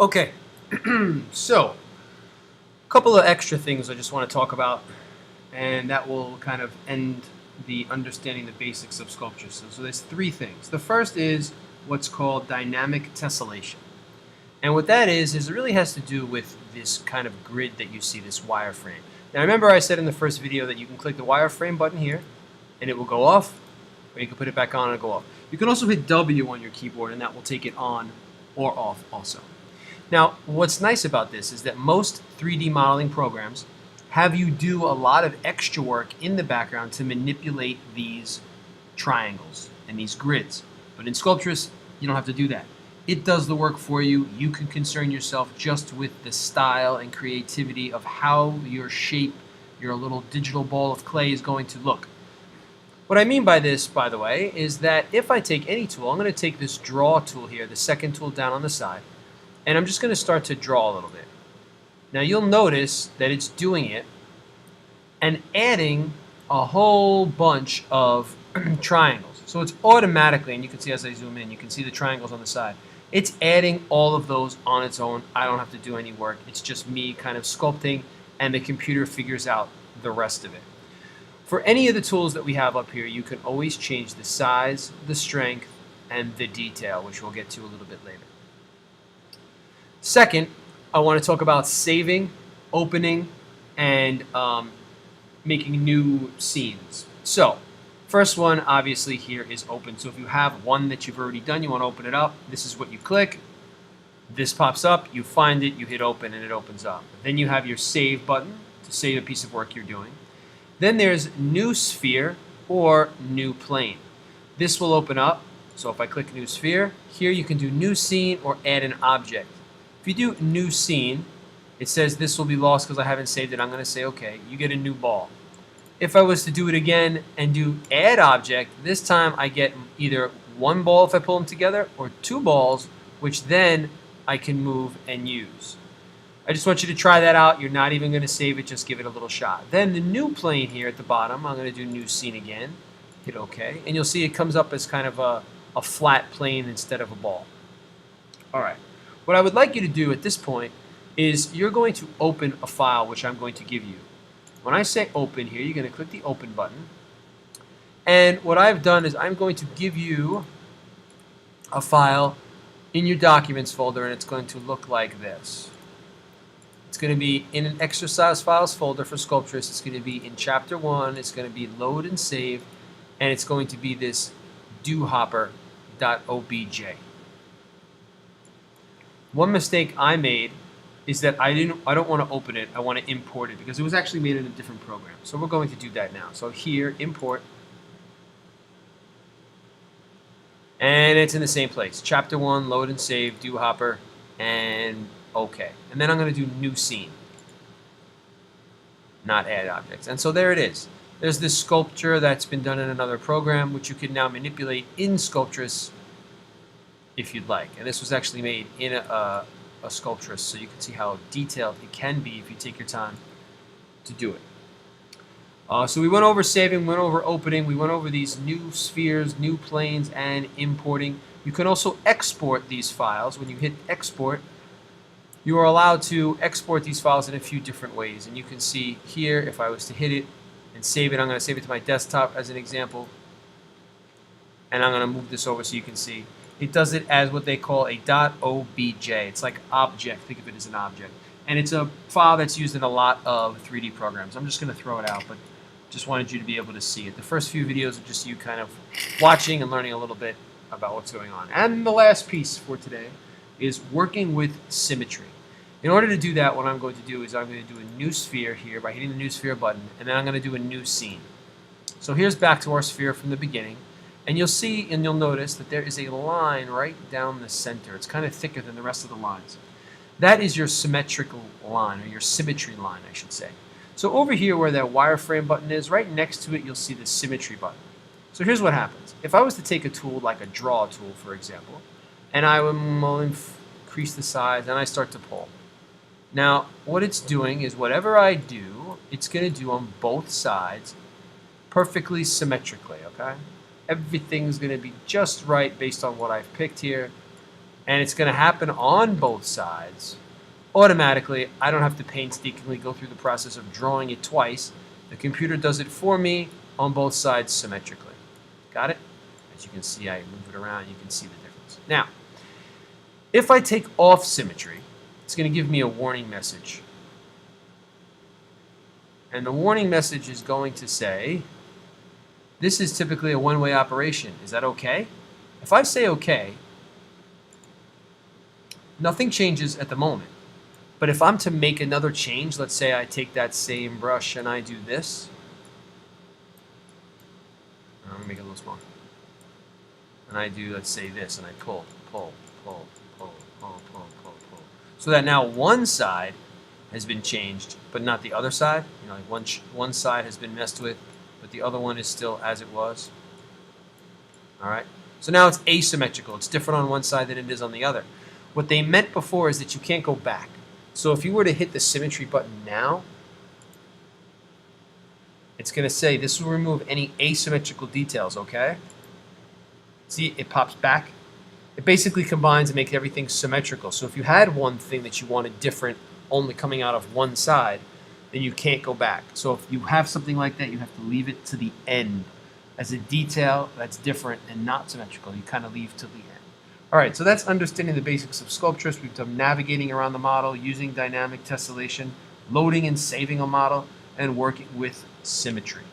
Okay, so a couple of extra things I just want to talk about, and that will kind of end the understanding the basics of sculpture. So there's three things. The first is what's called dynamic tessellation. And what that is it really has to do with this kind of grid that you see, this wireframe. Now remember I said in the first video that you can click the wireframe button here, and it will go off, or you can put it back on and it'll go off. You can also hit W on your keyboard, and that will take it on or off also. Now, what's nice about this is that most 3D modeling programs have you do a lot of extra work in the background to manipulate these triangles and these grids. But in Sculptress, you don't have to do that. It does the work for you. You can concern yourself just with the style and creativity of how your shape, your little digital ball of clay is going to look. What I mean by this, by the way, is that if I take any tool, I'm going to take this draw tool here, the second tool down on the side, and I'm just going to start to draw a little bit. Now you'll notice that it's doing it and adding a whole bunch of triangles. So it's automatically, and you can see as I zoom in, you can see the triangles on the side. It's adding all of those on its own. I don't have to do any work. It's just me kind of sculpting, and the computer figures out the rest of it. For any of the tools that we have up here, you can always change the size, the strength, and the detail, which we'll get to a little bit later. Second, I want to talk about saving, opening, and making new scenes. So, first one obviously here is open. So if you have one that you've already done, you want to open it up, this is what you click. This pops up, you find it, you hit open, and it opens up. Then you have your save button to save a piece of work you're doing. Then there's new sphere or new plane. This will open up. So if I click new sphere, here you can do new scene or add an object. If you do new scene, it says this will be lost because I haven't saved it. I'm going to say okay. You get a new ball. If I was to do it again and do add object, this time I get either one ball if I pull them together or two balls, which then I can move and use. I just want you to try that out. You're not even going to save it. Just give it a little shot. Then the new plane here at the bottom, I'm going to do new scene again. Hit OK. And you'll see it comes up as kind of a flat plane instead of a ball. All right. What I would like you to do at this point is you're going to open a file which I'm going to give you. When I say open here, you're going to click the open button. And what I've done is I'm going to give you a file in your documents folder, and it's going to look like this. It's going to be in an exercise files folder for Sculptress. It's going to be in chapter 1. It's going to be load and save, and it's going to be this dohopper.obj. One mistake I made is that I don't want to open it. I want to import it because it was actually made in a different program. So we're going to do that now. So here, import, and it's in the same place. Chapter 1, load and save, dohopper, and OK. And then I'm going to do new scene, not add objects. And so there it is. There's this sculpture that's been done in another program, which you can now manipulate in Sculptress if you'd like. And this was actually made in a Sculptress, so you can see how detailed it can be if you take your time to do it. So we went over saving, went over opening, we went over these new spheres, new planes, and importing. You can also export these files. When you hit export, you are allowed to export these files in a few different ways. And you can see here, if I was to hit it and save it, I'm going to save it to my desktop as an example. And I'm going to move this over so you can see. It does it as what they call a .obj. It's like object. Think of it as an object. And it's a file that's used in a lot of 3D programs. I'm just going to throw it out, but just wanted you to be able to see it. The first few videos are just you kind of watching and learning a little bit about what's going on. And the last piece for today is working with symmetry. In order to do that, what I'm going to do is I'm going to do a new sphere here by hitting the new sphere button, and then I'm going to do a new scene. So here's back to our sphere from the beginning. And you'll see and you'll notice that there is a line right down the center. It's kind of thicker than the rest of the lines. That is your symmetrical line, or your symmetry line, I should say. So over here where that wireframe button is, right next to it, you'll see the symmetry button. So here's what happens. If I was to take a tool like a draw tool, for example, and I will increase the size, and I start to pull. Now, what it's doing is whatever I do, it's going to do on both sides perfectly symmetrically, okay? Everything's going to be just right based on what I've picked here, and it's going to happen on both sides, automatically, I don't have to painstakingly go through the process of drawing it twice. The computer does it for me on both sides symmetrically. Got it? As you can see, I move it around, you can see the difference. Now, if I take off symmetry, it's going to give me a warning message. And the warning message is going to say, this is typically a one-way operation. Is that okay? If I say okay, nothing changes at the moment. But if I'm to make another change, let's say I take that same brush and I do this. I'm going to make it a little smaller. And I do, let's say this, and I pull, pull, pull, pull, pull, pull, pull, pull. So that now one side has been changed, but not the other side. You know, like one side has been messed with, but the other one is still as it was. All right? So now it's asymmetrical. It's different on one side than it is on the other. What they meant before is that you can't go back. So if you were to hit the symmetry button now, it's going to say this will remove any asymmetrical details, okay? See, it pops back. It basically combines and makes everything symmetrical. So if you had one thing that you wanted different only coming out of one side, then you can't go back. So if you have something like that, you have to leave it to the end as a detail that's different and not symmetrical. You kind of leave to the end. All right, so that's understanding the basics of Sculptress. We've done navigating around the model, using dynamic tessellation, loading and saving a model, and working with symmetry.